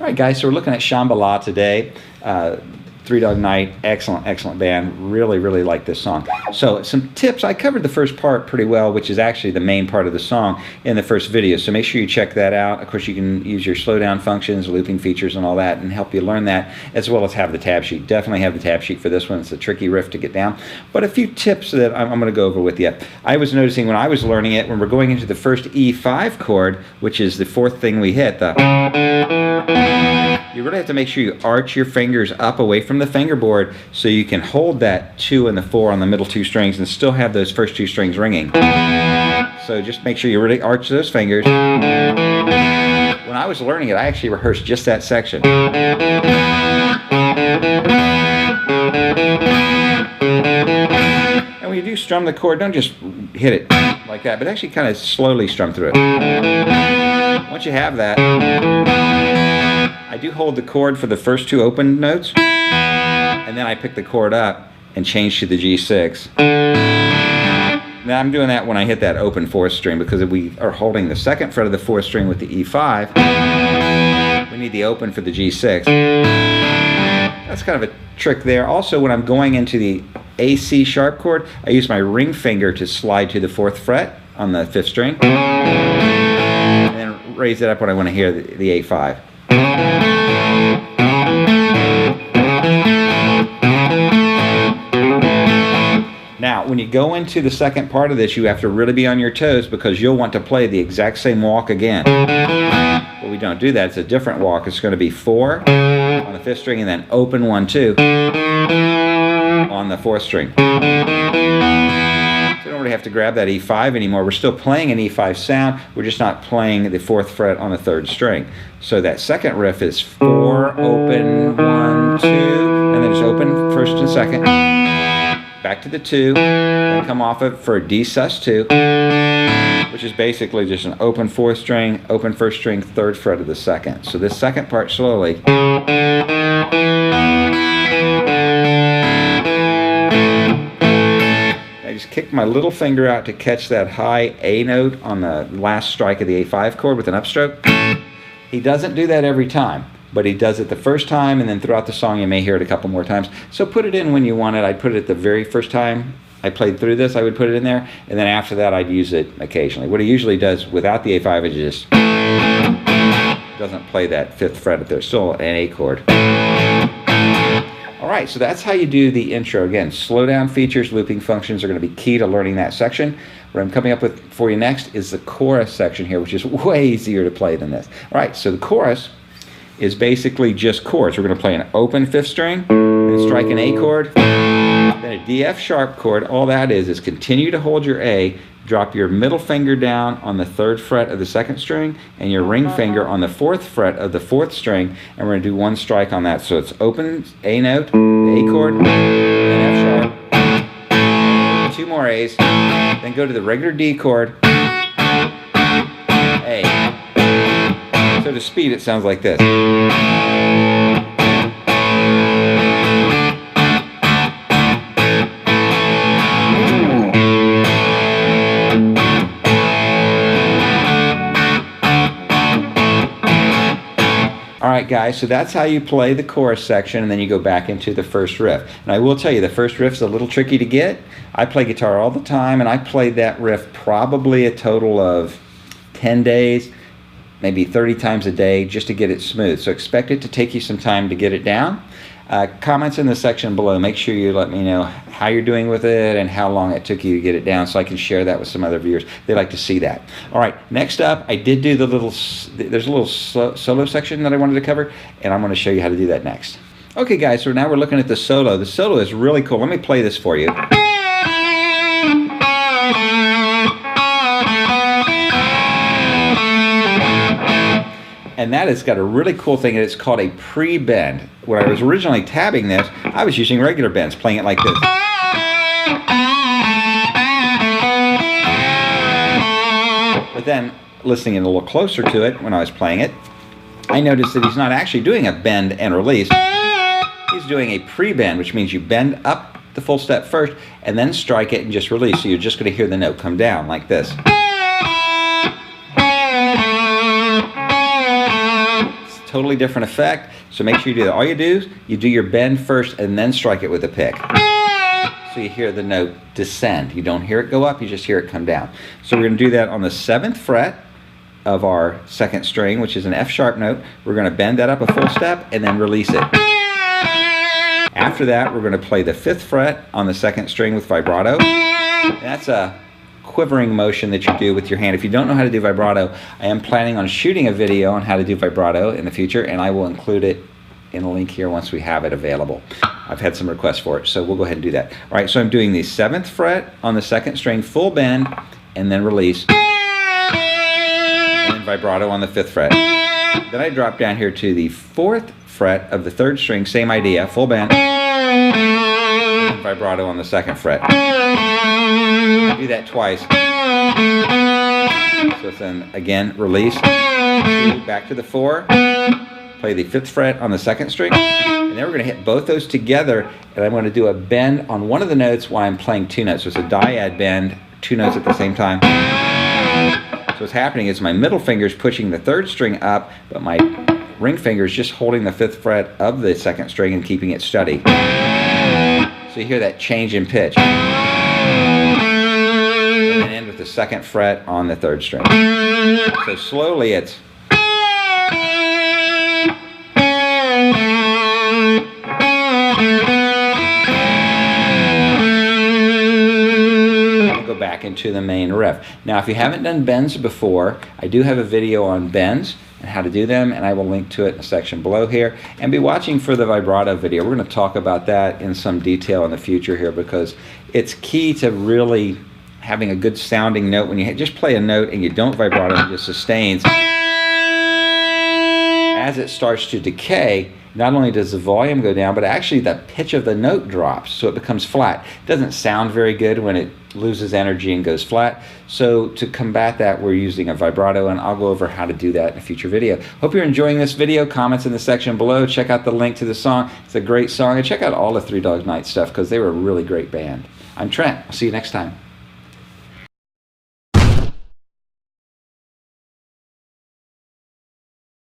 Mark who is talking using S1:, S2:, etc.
S1: All right, guys, so we're looking at Shambala today. Three Dog Night, excellent band. Really like this song. So some tips. I covered the first part pretty well, which is actually the main part of the song in the first video. So make sure you check that out. Of course, you can use your slowdown functions, looping features, and all that, and help you learn that, as well as have the tab sheet. Definitely have the tab sheet for this one. It's a tricky riff to get down. But a few tips that I'm going to go over with you. I was noticing when I was learning it, when we're going into the first E5 chord, which is the fourth thing we hit, you really have to make sure you arch your fingers up away from the fingerboard so you can hold that 2 and the 4 on the middle 2 strings and still have those first 2 strings ringing. So just make sure you really arch those fingers. When I was learning it, I actually rehearsed just that section. And when you do strum the chord, don't just hit it like that, but actually kind of slowly strum through it. Once you have that, I do hold the chord for the first 2 open notes, and then I pick the chord up and change to the G6. Now I'm doing that when I hit that open 4th string, because if we are holding the 2nd fret of the 4th string with the E5, we need the open for the G6. That's kind of a trick there. Also, when I'm going into the A C sharp chord, I use my ring finger to slide to the 4th fret on the 5th string, and then raise it up when I want to hear the A5. Now, when you go into the second part of this, you have to really be on your toes, because you'll want to play the exact same walk again. But we don't do that. It's a different walk. It's going to be 4 on the 5th string and then open 1, 2 on the 4th string. So you don't really have to grab that E5 anymore. We're still playing an E5 sound. We're just not playing the 4th fret on the 3rd string. So that second riff is 4, open, 1, 2, and then just open 1st and 2nd. Back to the 2, then come off it for a D sus2, which is basically just an open 4th string, open 1st string, 3rd fret of the 2nd. So this second part slowly. I just kick my little finger out to catch that high A note on the last strike of the A5 chord with an upstroke. He doesn't do that every time, but he does it the first time, and then throughout the song you may hear it a couple more times. So put it in when you want it. I'd put it the very first time I played through this, I would put it in there, and then after that I'd use it occasionally. What he usually does without the A5 is just doesn't play that 5th fret. There's still an A chord. Alright, so that's how you do the intro. Again, slowdown features, looping functions are going to be key to learning that section. What I'm coming up with for you next is the chorus section here, which is way easier to play than this. Alright, so the chorus is basically just chords. We're going to play an open 5th string, then strike an A chord, then a D F sharp chord. All that is continue to hold your A, drop your middle finger down on the 3rd fret of the 2nd string, and your ring finger on the 4th fret of the 4th string, and we're going to do 1 strike on that. So it's open A note, A chord, then F sharp, 2 more A's, then go to the regular D chord, A. So to speed, it sounds like this. Alright guys, so that's how you play the chorus section, and then you go back into the first riff. And I will tell you, the first riff's a little tricky to get. I play guitar all the time, and I played that riff probably a total of 10 days, maybe 30 times a day, just to get it smooth. So expect it to take you some time to get it down. Comments in the section below. Make ssure you let me know how you're doing with it and how long it took you to get it down, so I can share that with some other viewers. They like to see that. All right, next up, I did do there's a little solo section that I wanted to cover, and I'm going to show you how to do that next. Okay guys, so now we're looking at the solo. The solo is really cool. Let me play this for you. And that has got a really cool thing, and it's called a pre-bend. When I was originally tabbing this, I was using regular bends, playing it like this. But then, listening in a little closer to it when I was playing it, I noticed that he's not actually doing a bend and release. He's doing a pre-bend, which means you bend up the full step first, and then strike it and just release. So you're just going to hear the note come down like this. totally different effect, so make sure you do that. All you do is you do your bend first and then strike it with a pick. So you hear the note descend. You don't hear it go up, you just hear it come down. So we're going to do that on the 7th fret of our 2nd string, which is an F sharp note. We're going to bend that up a full step and then release it. After that, we're going to play the 5th fret on the 2nd string with vibrato. That's a quivering motion that you do with your hand. If you don't know how to do vibrato, I am planning on shooting a video on how to do vibrato in the future, and I will include it in a link here once we have it available. I've had some requests for it, so we'll go ahead and do that. All right, so I'm doing the 7th fret on the 2nd string, full bend, and then release. And then vibrato on the 5th fret. Then I drop down here to the 4th fret of the 3rd string, same idea, full bend, and vibrato on the 2nd fret. I do that twice. So then again, release, 2, back to the 4, play the 5th fret on the 2nd string, and then we're going to hit both those together, and I'm going to do a bend on one of the notes while I'm playing 2 notes. So it's a dyad bend, 2 notes at the same time. So what's happening is my middle finger is pushing the 3rd string up, but my ring finger is just holding the 5th fret of the 2nd string and keeping it steady. So you hear that change in pitch. And then end with the 2nd fret on the 3rd string. So slowly it's... go back into the main riff. Now if you haven't done bends before, I do have a video on bends and how to do them, and I will link to it in the section below here. And be watching for the vibrato video. We're going to talk about that in some detail in the future here, because it's key to really having a good sounding note. When you just play a note and you don't vibrato, it just sustains. As it starts to decay, not only does the volume go down, but actually the pitch of the note drops, so it becomes flat. It doesn't sound very good when it loses energy and goes flat. So to combat that, we're using a vibrato, and I'll go over how to do that in a future video. Hope you're enjoying this video. Comments in the section below. Check out the link to the song. It's a great song. And check out all the 3 Dog Night stuff, because they were a really great band. I'm Trent. I'll see you next time.